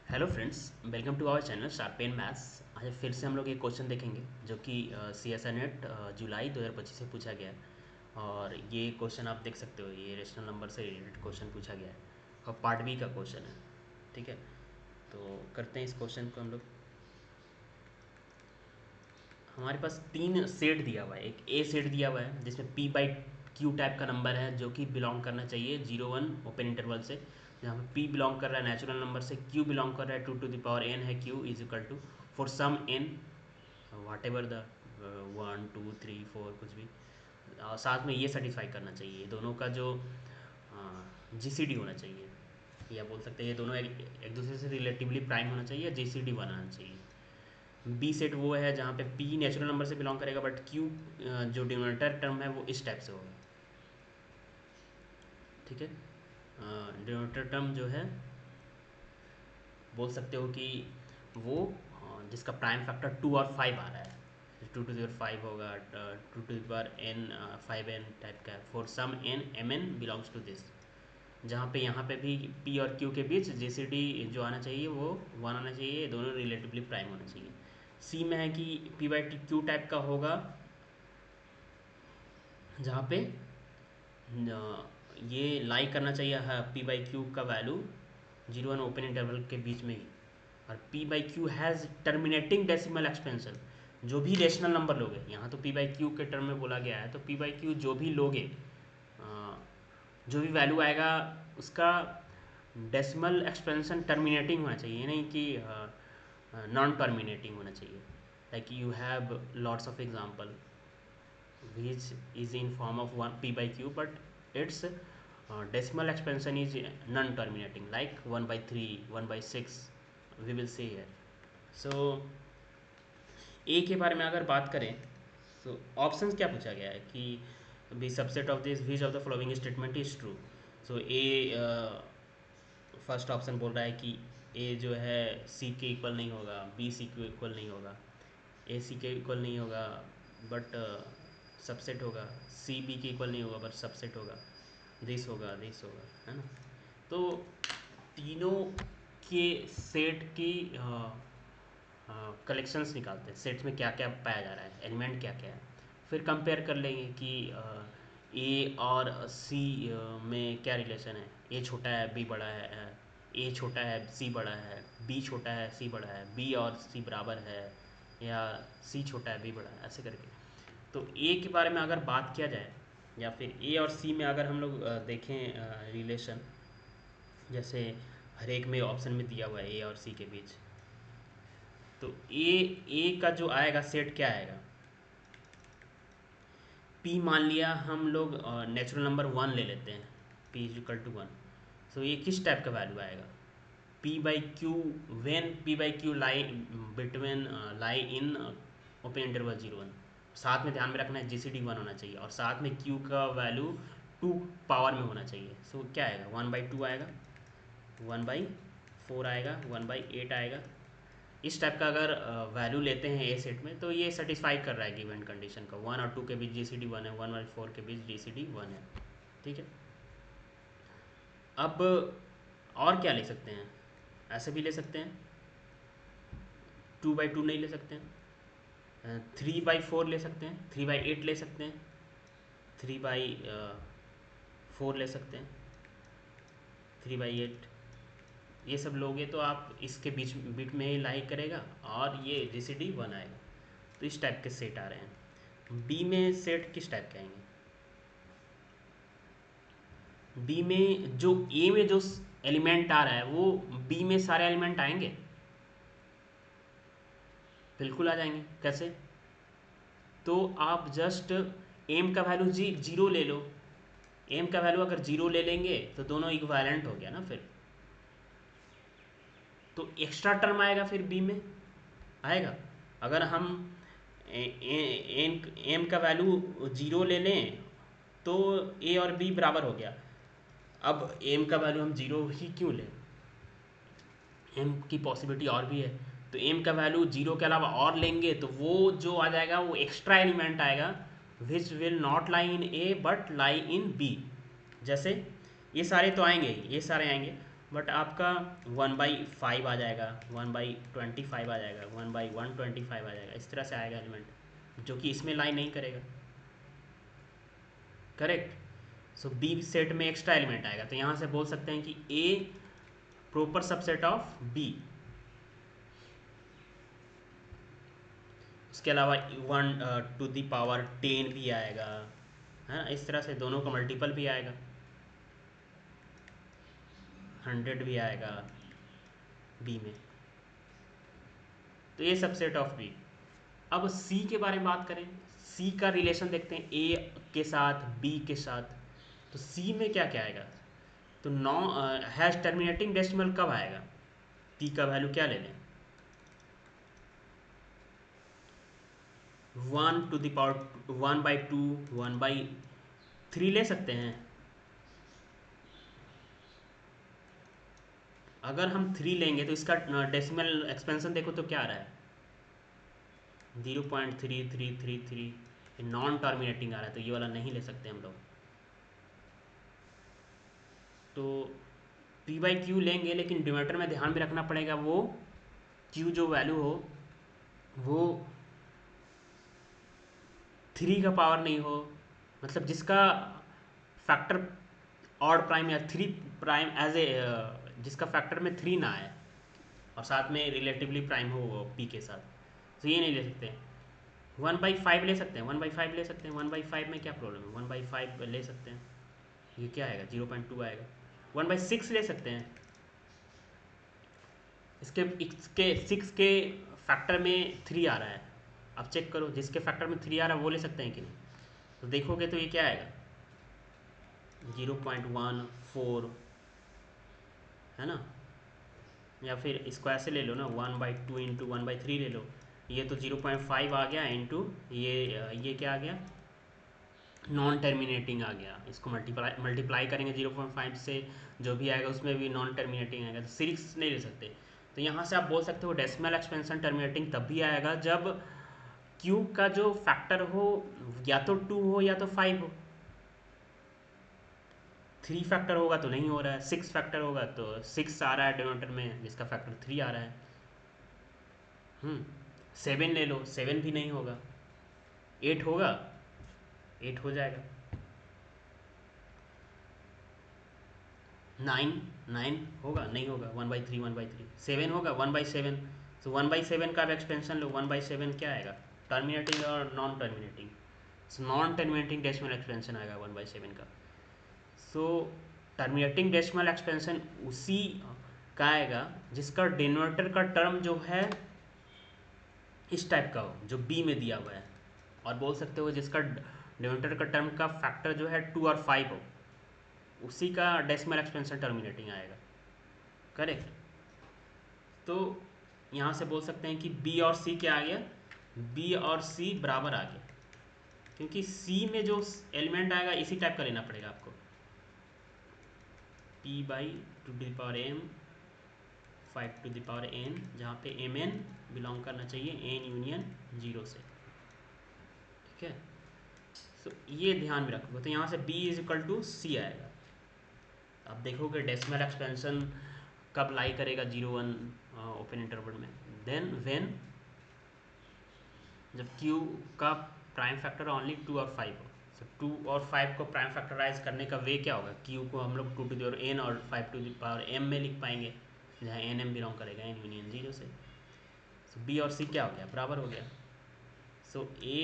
Hello friends, welcome to our channel sharp and maths. आज फिर से हम लोग एक क्वेश्चन देखेंगे जो कि CSI नेट जुलाई 2025 से पूछा गया है। और ये क्वेश्चन आप देख सकते हो, ये रेशनल नंबर से रिलेटेड क्वेश्चन पूछा गया है और पार्ट बी का क्वेश्चन है। ठीक है, तो करते हैं इस क्वेश्चन को हम लोग। हमारे पास तीन सेट दिया हुआ है। एक ए सेट दिया हुआ है जिसमें P/Q टाइप का नंबर है जो कि बिलोंग करना चाहिए 0 1 ओपन इंटरवल से, जहाँ पे P बिलोंग कर रहा है नेचुरल नंबर से, Q बिलोंग कर रहा है 2 to the power n है, Q is equal to for some n whatever the 1 2 3 4 कुछ भी। और साथ में ये सेटिस्फाई करना चाहिए, दोनों का जो GCD होना चाहिए, या बोल सकते हैं ये दोनों एक दूसरे से रिलेटिवली प्राइम होना चाहिए या GCD बनाना चाहिए। बी सेट वो है जहाँ पे पी नेचुरल नंबर से बिलोंग करेगा बट क्यू जो डिनोमिनेटर टर्म है वो इस टाइप से होगा। ठीक है, डिनोमिनेटर टर्म जो है बोल सकते हो कि वो जिसका प्राइम फैक्टर 2 और 5 आ रहा है, 2 to the power 5 होगा, 2 to the power n 5n type का, for some n mn belongs to this, जहाँ पे यहाँ पे भी P और Q के बीच GCD जो आना चाहिए वो 1 आना चाहिए, दोनों रिलेटिवली प्राइम होना चाहिए। सी में है कि P/Q टाइप का होगा जहाँ पे ये लाई करना चाहिए है P/Q का वैल्यू 0 1 ओपन इंटरवल के बीच में ही। और P/Q has terminating decimal expansion, जो भी रेशनल नंबर लोगे, यहाँ तो P/Q के टर्म में बोला गया है, तो P/Q जो भी लोगे, जो भी वैल्यू आएगा उसका डेसिमल एक्सपेंशन टर्मिनेटिंग होना चाहिए, नहीं कि नॉन टर्मिनेटिंग होना चाहिए। Like you have lots of example which is in form of 1 P/Q, but its decimal expansion is non-terminating, like 1/3 1/6 we will see here. So ए के बारे में अगर बात करें तो ऑप्शंस क्या पूछा गया है कि B subset of this which of the following statement is true. So A first option बोल रहा है कि ए जो है सी के इक्वल नहीं होगा, बी सी के इक्वल नहीं होगा, ए सी के इक्वल नहीं होगा बट सबसेट होगा, सी बी के इक्वल नहीं होगा बट सबसेट होगा, दिस होगा, दिस होगा, है ना। तो तीनों के सेट की कलेक्शंस निकालते हैं, सेट्स में क्या क्या पाया जा रहा है, एलिमेंट क्या क्या है, फिर कंपेयर कर लेंगे कि ए और सी में क्या रिलेशन है। ए छोटा है, बी बड़ा है, ए छोटा है, सी बड़ा है, बी छोटा है, सी बड़ा है, बी और सी बराबर है, या सी छोटा है, बी बड़ा है, ऐसे करके। तो ए के बारे में अगर बात किया जाए, या फिर ए और सी में अगर हम लोग देखें रिलेशन, जैसे हर एक में ऑप्शन में दिया हुआ है ए और सी के बीच, तो ए का जो आएगा सेट क्या आएगा, पी मान लिया हम लोग नेचुरल नंबर 1 ले लेते हैं, पी इज इक्वल टू 1। सो ये किस टाइप का वैल्यू आएगा, P/Q when P/Q lie between lie in open interval 0 1। साथ में ध्यान में रखना है GCD 1 होना चाहिए और साथ में Q का वैल्यू 2 पावर में होना चाहिए। सो क्या आएगा, 1/2 आएगा, 1/4 आएगा, 1/8 आएगा। इस टाइप का अगर वैल्यू लेते हैं ए सेट में तो ये सेटिस्फाई कर रहा है गिवन कंडीशन का, 1 और 2 के बीच GCD 1 है, 1 और 4 के बीच GCD 1 है। ठीक है, अब और क्या ले सकते हैं, ऐसे भी ले सकते हैं, 2/2 नहीं ले सकते हैं, 3/4 ले सकते हैं, 3/8 ले सकते हैं, 3/4 ले सकते हैं, 3/8, ये सब लोगे तो आप इसके बीच बीच में ही लाई करेगा और ये GCD 1 आएगा। तो इस टाइप के सेट आ रहे हैं। बी में सेट किस टाइप के आएंगे, बी में जो ए में जो एलिमेंट आ रहा है वो बी में सारे एलिमेंट आएंगे, बिल्कुल आ जाएंगे। कैसे, तो आप जस्ट एम का वैल्यू 0 ले लो, एम का वैल्यू अगर 0 ले लेंगे तो दोनों इक्विवेलेंट हो गया ना, फिर तो एक्स्ट्रा टर्म आएगा, फिर बी में आएगा। अगर हम एम का वैल्यू 0 ले लें तो ए और बी बराबर हो गया। अब एम का वैल्यू हम 0 ही क्यों लें, एम की पॉसिबिलिटी और भी है, तो एम का वैल्यू 0 के अलावा और लेंगे तो वो जो आ जाएगा वो एक्स्ट्रा एलिमेंट आएगा which will not lie in A but lie in B. जैसे ये सारे तो आएंगे ही, ये सारे आएंगे, बट आपका 1/5 आ जाएगा, 1/25 आ जाएगा, 1/125 आ जाएगा, इस तरह से आएगा एलिमेंट जो कि इसमें लाई नहीं करेगा। करेक्ट। सो बी सेट में एक्स्ट्रा एलिमेंट आएगा, तो यहाँ से बोल सकते हैं कि ए प्रॉपर सबसेट ऑफ बी। उसके अलावा 1 to the power 10 भी आएगा, है ना, इस तरह से दोनों का मल्टीपल भी आएगा, 100 भी आएगा बी में। तो ये सबसेट ऑफ बी। अब सी के बारे में बात करें, सी का रिलेशन देखते हैं ए के साथ बी के साथ। तो सी में क्या क्या आएगा, तो हैश टर्मिनेटिंग डेसिमल कब आएगा, पी का वैल्यू क्या ले लें, 1 to the power 1/2, 1/3 ले सकते हैं। अगर हम 3 लेंगे तो इसका डेसिमल एक्सपेंशन देखो तो क्या आ रहा है, 0.3333, नॉन टर्मिनेटिंग आ रहा है, तो ये वाला नहीं ले सकते हम लोग। तो p/q लेंगे, लेकिन डिनोमिनेटर में ध्यान में रखना पड़ेगा वो q जो वैल्यू हो वो 3 का पावर नहीं हो, मतलब जिसका फैक्टर ऑड प्राइम या 3 प्राइम एज ए, जिसका फैक्टर में 3 ना आए और साथ में रिलेटिवली प्राइम हो p के साथ, तो ये नहीं ले सकते। 1/5 ले सकते हैं, 1/5 ले सकते हैं, 1/5 में क्या प्रॉब्लम है, 1/5 ले सकते हैं, ये क्या आएगा 0.2 आएगा। 1/6 ले सकते हैं, इसके 6 के फैक्टर में 3 आ रहा है। अब चेक करो, जिसके फैक्टर में 3 आ रहा है वो ले सकते हैं कि नहीं, तो देखोगे तो ये क्या आएगा 0.14, है ना, या फिर इसको ऐसे ले लो ना, 1/2 इंटू 1/3 ले लो, ये तो 0.5 आ गया इंटू ये क्या आ गया, नॉन टर्मिनेटिंग आ गया। इसको मल्टीप्लाई करेंगे 0.5 से, जो भी आएगा उसमें भी नॉन टर्मिनेटिंग आएगा, तो 6 नहीं ले सकते। तो यहाँ से आप बोल सकते हो डेसिमल एक्सपेंशन टर्मिनेटिंग तब भी आएगा जब क्यू का जो फैक्टर हो या तो 2 हो या तो 5 हो। 3 फैक्टर होगा तो नहीं हो रहा है, 6 फैक्टर होगा तो 6 आ रहा है डिनोमिनेटर में, जिसका फैक्टर 3 आ रहा है। 7 ले लो, 7 भी नहीं होगा। 8 होगा, 8 हो जाएगा। 9 होगा, नहीं होगा, 1/3 1/3। 7 होगा, 1/7। तो 1/7 का अब एक्सपेंशन लो, 1/7 क्या आएगा, टर्मिनेटिंग और non terminating. Non terminating decimal expansion आएगा 1/7 का। सो टर्मिनेटिंग डेसिमल एक्सपेंशन उसी का आएगा जिसका डिनोमिनेटर का टर्म जो है इस टाइप का हो, जो बी में दिया हुआ है, और बोल सकते हो जिसका डिनोमिनेटर का टर्म का फैक्टर जो है 2 और 5 हो, उसी का डेसिमल एक्सपेंशन टर्मिनेटिंग आएगा। करेक्ट। तो यहाँ से बोल सकते हैं कि बी और सी क्या आ गया, बी और सी बराबर आ गया, क्योंकि सी में जो एलिमेंट आएगा इसी टाइप का लेना पड़ेगा आपको, p/2m 5 to the power n, जहाँ पे mn बिलोंग करना चाहिए n यूनियन 0 से। ठीक है, सो ये ध्यान में रखोगे, तो यहाँ से b=c आएगा। अब देखोगे डेसिमल एक्सपेंशन कब लाई करेगा 0 1 ओपन इंटरवल में, देन व्हेन जब q का प्राइम फैक्टर ओनली 2 और 5 हो। सो 2 और 5 को प्राइम फैक्टराइज करने का वे क्या होगा, q को हम लोग 2 to the power n और 5 to the power m में लिख पाएंगे, जहाँ एन एम बिलोंग करेगा n यूनियन 0 से। सो b और c क्या हो गया, बराबर हो गया। सो a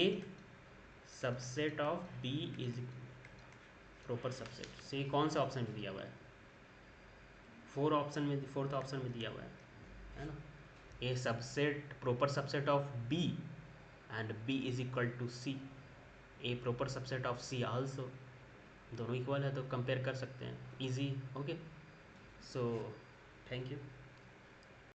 subset of b is proper subset. से कौन सा ऑप्शन में दिया हुआ है, फोर्थ ऑप्शन में दिया हुआ है ना। A subset proper subset of b and b = c, A proper subset of c also, दोनों इक्वल है तो कंपेयर कर सकते हैं, easy. Okay, so thank you.